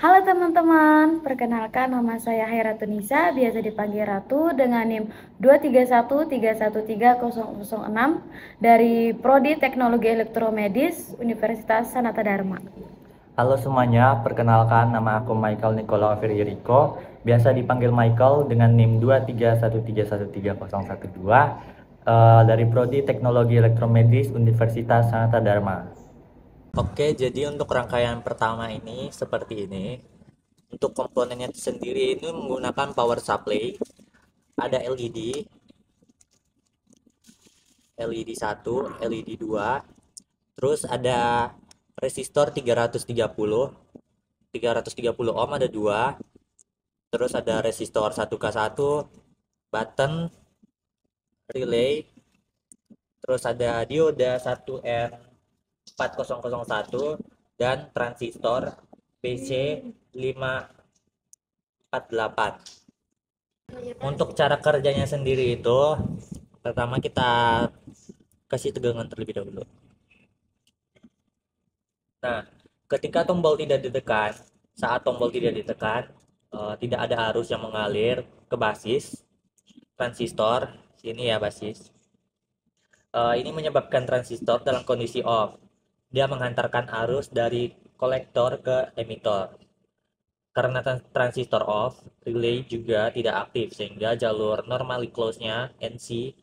Halo teman-teman, perkenalkan nama saya Hairatunisa, biasa dipanggil Ratu dengan NIM 231313006 dari Prodi Teknologi Elektromedis Universitas Sanata Dharma. Halo semuanya, perkenalkan nama aku Michael Nicola Firieriko, biasa dipanggil Michael dengan NIM 231313012 dari Prodi Teknologi Elektromedis Universitas Sanata Dharma. Oke, jadi untuk rangkaian pertama ini seperti ini. Untuk komponennya sendiri ini menggunakan power supply, ada LED 1, LED 2, terus ada resistor 330 ohm ada dua, terus ada resistor 1K1, button, relay, terus ada dioda 1N4001 dan transistor BC548. Untuk cara kerjanya sendiri itu pertama kita kasih tegangan terlebih dahulu. Nah, ketika tombol tidak ditekan, saat tombol tidak ditekan, tidak ada arus yang mengalir ke basis transistor. Sini ya basis. Ini menyebabkan transistor dalam kondisi off. Dia menghantarkan arus dari kolektor ke emitor. Karena transistor off, relay juga tidak aktif sehingga jalur normally close-nya NC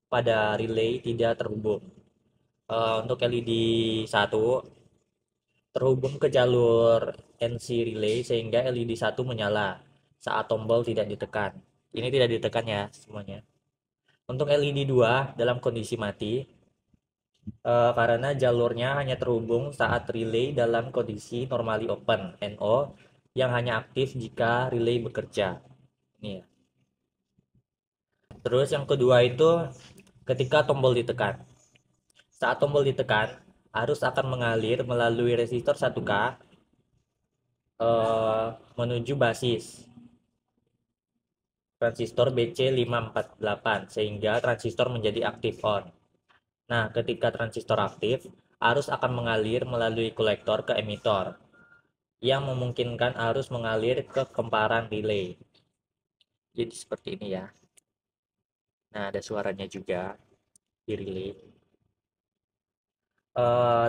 pada relay tidak terhubung. Untuk LED 1 terhubung ke jalur NC relay sehingga LED 1 menyala saat tombol tidak ditekan. Ini tidak ditekan ya semuanya. Untuk LED 2 dalam kondisi mati, karena jalurnya hanya terhubung saat relay dalam kondisi normally open NO yang hanya aktif jika relay bekerja. Ini ya. Terus yang kedua itu ketika tombol ditekan. Saat tombol ditekan, arus akan mengalir melalui resistor 1K menuju basis transistor BC548 sehingga transistor menjadi aktif on. Nah, ketika transistor aktif, arus akan mengalir melalui kolektor ke emitor yang memungkinkan arus mengalir ke kemparan relay. Jadi seperti ini ya. Nah, ada suaranya juga di relay.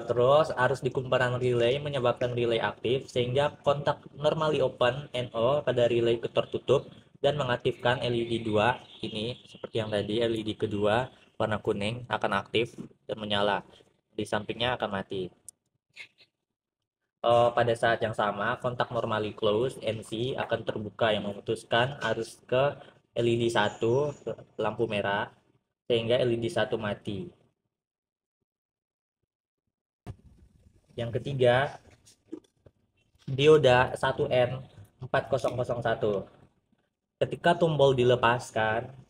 Terus arus di kumparan relay menyebabkan relay aktif sehingga kontak normally open NO pada relay tertutup dan mengaktifkan LED 2 ini seperti yang tadi LED kedua warna kuning akan aktif dan menyala. Di sampingnya akan mati. Pada saat yang sama kontak normally close NC akan terbuka yang memutuskan arus ke LED 1 lampu merah sehingga LED 1 mati. Yang ketiga, dioda 1N4001. Ketika tombol dilepaskan,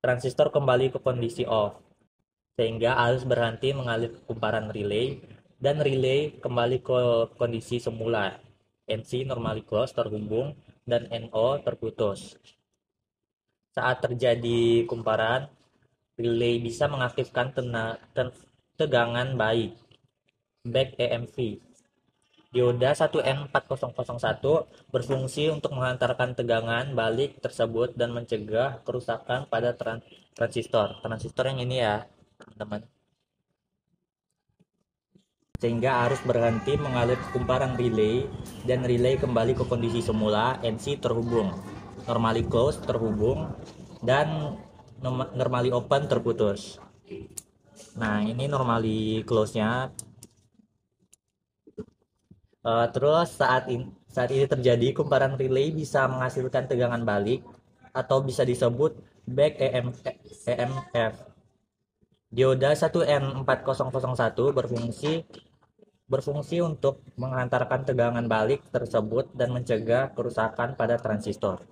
transistor kembali ke kondisi off, sehingga arus berhenti mengalir ke kumparan relay, dan relay kembali ke kondisi semula. NC normally close terhubung, dan NO terputus. Saat terjadi kumparan, relay bisa mengaktifkan tegangan back EMV. Dioda 1N4001 berfungsi untuk menghantarkan tegangan balik tersebut dan mencegah kerusakan pada transistor. Transistor yang ini ya, teman-teman. Sehingga arus berhenti mengalir ke kumparan relay dan relay kembali ke kondisi semula, NC terhubung. Normally close terhubung dan normally open terputus. Nah, ini normally close-nya. Terus saat ini terjadi kumparan relay bisa menghasilkan tegangan balik atau bisa disebut back EMF. Dioda 1N4001 berfungsi untuk menghantarkan tegangan balik tersebut dan mencegah kerusakan pada transistor.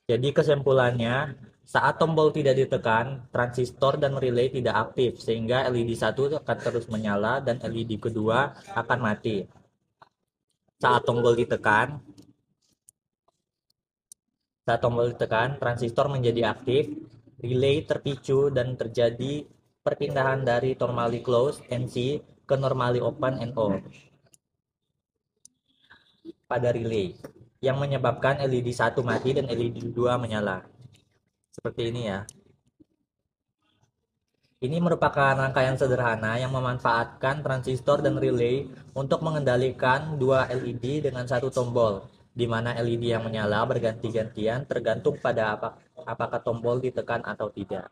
Jadi kesimpulannya, saat tombol tidak ditekan, transistor dan relay tidak aktif sehingga LED 1 akan terus menyala dan LED kedua akan mati. Saat tombol ditekan, transistor menjadi aktif, relay terpicu dan terjadi perpindahan dari normally closed NC ke normally open NO. pada relay yang menyebabkan LED 1 mati dan LED 2 menyala. Seperti ini ya. Ini merupakan rangkaian sederhana yang memanfaatkan transistor dan relay untuk mengendalikan dua LED dengan satu tombol, di mana LED yang menyala berganti-gantian tergantung pada apakah tombol ditekan atau tidak.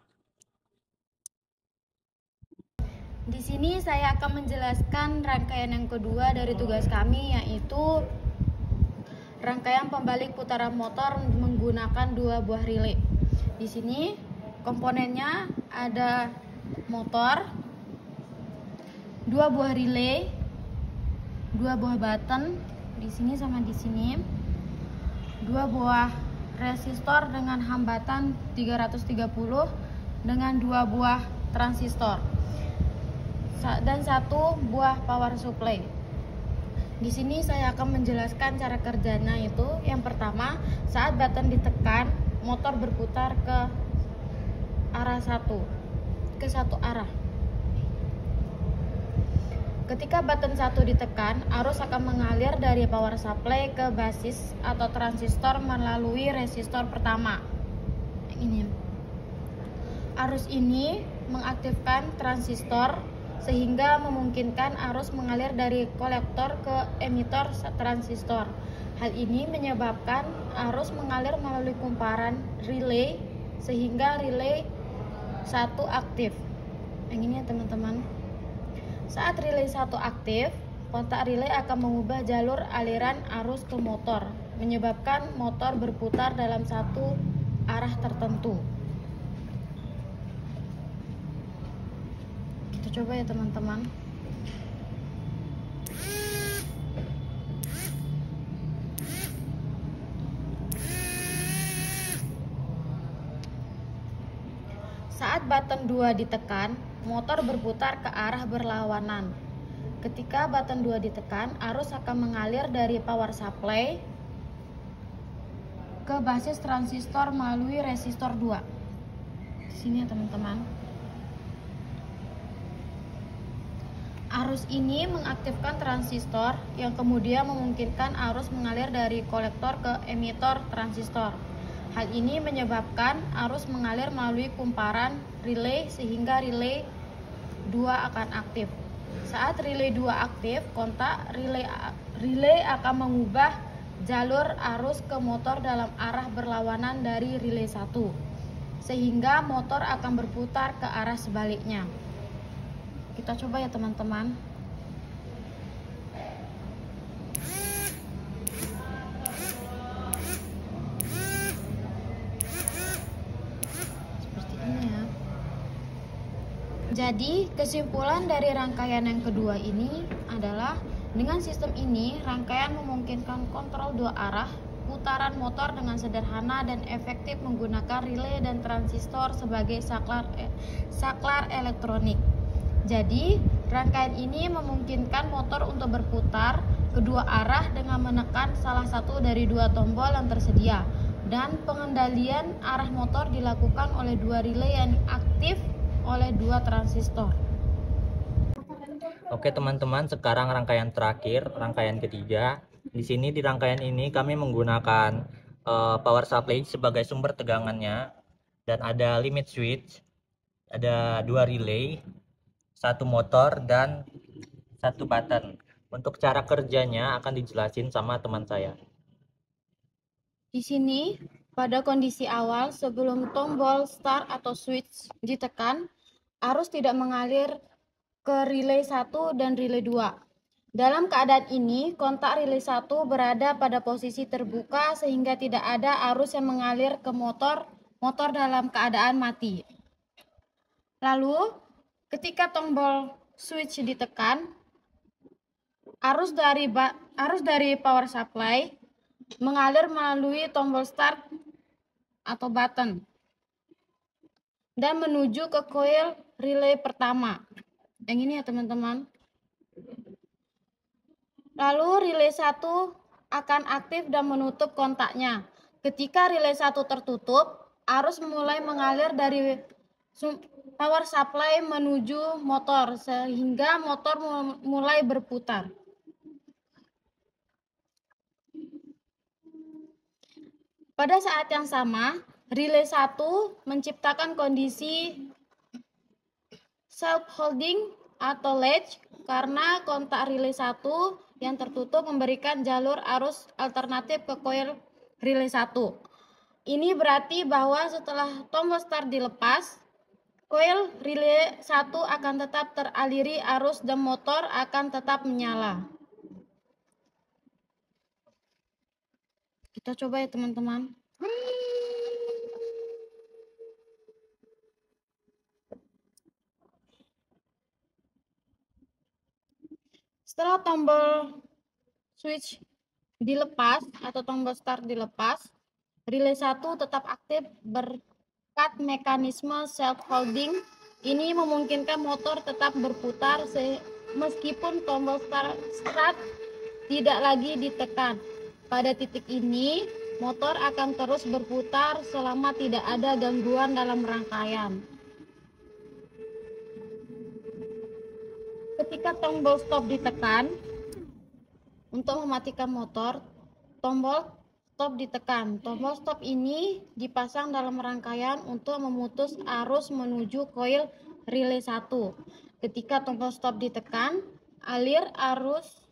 Di sini saya akan menjelaskan rangkaian yang kedua dari tugas kami, yaitu rangkaian pembalik putaran motor menggunakan dua buah relay. Di sini komponennya ada motor, dua buah relay, dua buah button di sini sama di sini, dua buah resistor dengan hambatan 330 dengan dua buah transistor, dan satu buah power supply. Di sini saya akan menjelaskan cara kerjanya. Itu yang pertama, saat button ditekan, motor berputar ke satu arah. Ketika button 1 ditekan, arus akan mengalir dari power supply ke basis atau transistor melalui resistor pertama. Ini. Arus ini mengaktifkan transistor sehingga memungkinkan arus mengalir dari kolektor ke emitor transistor. Hal ini menyebabkan arus mengalir melalui kumparan relay sehingga relay 1 aktif. Yang ini ya teman-teman. Saat relay 1 aktif, kontak relay akan mengubah jalur aliran arus ke motor, menyebabkan motor berputar dalam satu arah tertentu. Kita coba ya teman-teman. Saat button 2 ditekan, motor berputar ke arah berlawanan. Ketika button 2 ditekan, arus akan mengalir dari power supply ke basis transistor melalui resistor 2. Di sini ya teman-teman. Arus ini mengaktifkan transistor yang kemudian memungkinkan arus mengalir dari kolektor ke emitor transistor. Hal ini menyebabkan arus mengalir melalui kumparan relay sehingga relay 2 akan aktif. Saat relay 2 aktif, kontak relay akan mengubah jalur arus ke motor dalam arah berlawanan dari relay 1, sehingga motor akan berputar ke arah sebaliknya. Kita coba ya teman-teman. Seperti ini ya. Jadi, kesimpulan dari rangkaian yang kedua ini adalah dengan sistem ini, rangkaian memungkinkan kontrol dua arah, putaran motor dengan sederhana dan efektif menggunakan relay dan transistor sebagai saklar elektronik. Jadi, rangkaian ini memungkinkan motor untuk berputar kedua arah dengan menekan salah satu dari dua tombol yang tersedia, dan pengendalian arah motor dilakukan oleh dua relay yang aktif oleh dua transistor. Oke teman-teman, sekarang rangkaian terakhir, rangkaian ketiga. Di sini di rangkaian ini kami menggunakan power supply sebagai sumber tegangannya, dan ada limit switch, ada dua relay, satu motor, dan satu button. Untuk cara kerjanya akan dijelasin sama teman saya. Di sini, pada kondisi awal sebelum tombol start atau switch ditekan, arus tidak mengalir ke relay 1 dan relay 2. Dalam keadaan ini, kontak relay 1 berada pada posisi terbuka sehingga tidak ada arus yang mengalir ke motor dalam keadaan mati. Lalu, ketika tombol switch ditekan, arus dari power supply mengalir melalui tombol start atau button dan menuju ke coil relay pertama. Yang ini ya teman-teman. Lalu relay 1 akan aktif dan menutup kontaknya. Ketika relay 1 tertutup, arus mulai mengalir dari power supply menuju motor sehingga motor mulai berputar. Pada saat yang sama, relay 1 menciptakan kondisi self-holding atau latch karena kontak relay 1 yang tertutup memberikan jalur arus alternatif ke koil relay 1. Ini berarti bahwa setelah tombol start dilepas, koil relay 1 akan tetap teraliri arus dan motor akan tetap menyala. Kita coba ya teman-teman. Setelah tombol switch dilepas atau tombol start dilepas, relay 1 tetap aktif berkat mekanisme self-holding. Ini memungkinkan motor tetap berputar meskipun tombol start tidak lagi ditekan. Pada titik ini, motor akan terus berputar selama tidak ada gangguan dalam rangkaian. Ketika tombol stop ditekan, untuk mematikan motor, tombol stop ditekan. Tombol stop ini dipasang dalam rangkaian untuk memutus arus menuju koil relay 1. Ketika tombol stop ditekan, alir arus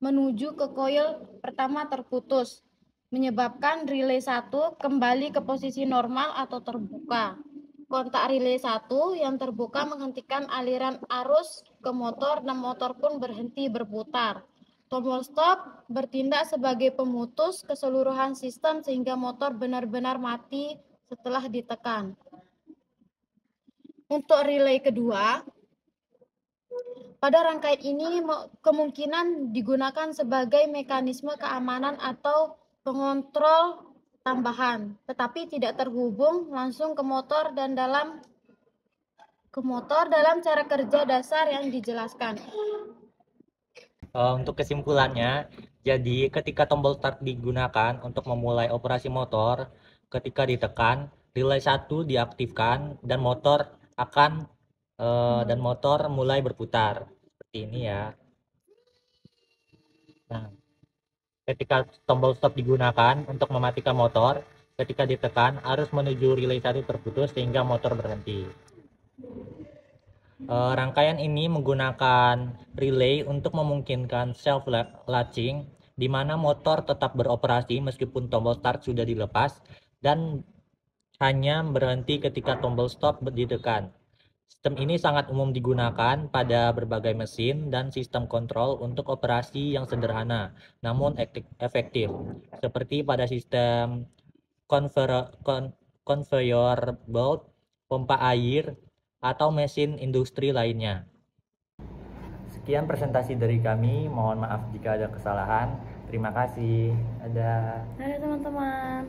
menuju ke koil pertama terputus, menyebabkan relay 1 kembali ke posisi normal atau terbuka. Kontak relay 1 yang terbuka menghentikan aliran arus ke motor dan motor pun berhenti berputar. Tombol stop bertindak sebagai pemutus keseluruhan sistem sehingga motor benar-benar mati setelah ditekan. Untuk relay kedua, pada rangkaian ini kemungkinan digunakan sebagai mekanisme keamanan atau pengontrol tambahan, tetapi tidak terhubung langsung ke motor dalam cara kerja dasar yang dijelaskan. Untuk kesimpulannya, jadi ketika tombol start digunakan untuk memulai operasi motor, ketika ditekan, relay 1 diaktifkan dan motor mulai berputar seperti ini ya. Nah, ketika tombol stop digunakan untuk mematikan motor, ketika ditekan arus menuju relay 1 terputus sehingga motor berhenti. Rangkaian ini menggunakan relay untuk memungkinkan self latching, di mana motor tetap beroperasi meskipun tombol start sudah dilepas dan hanya berhenti ketika tombol stop ditekan. Sistem ini sangat umum digunakan pada berbagai mesin dan sistem kontrol untuk operasi yang sederhana namun efektif, seperti pada sistem conveyor belt, pompa air, atau mesin industri lainnya. Sekian presentasi dari kami, mohon maaf jika ada kesalahan. Terima kasih. Dadah. Dadah teman-teman.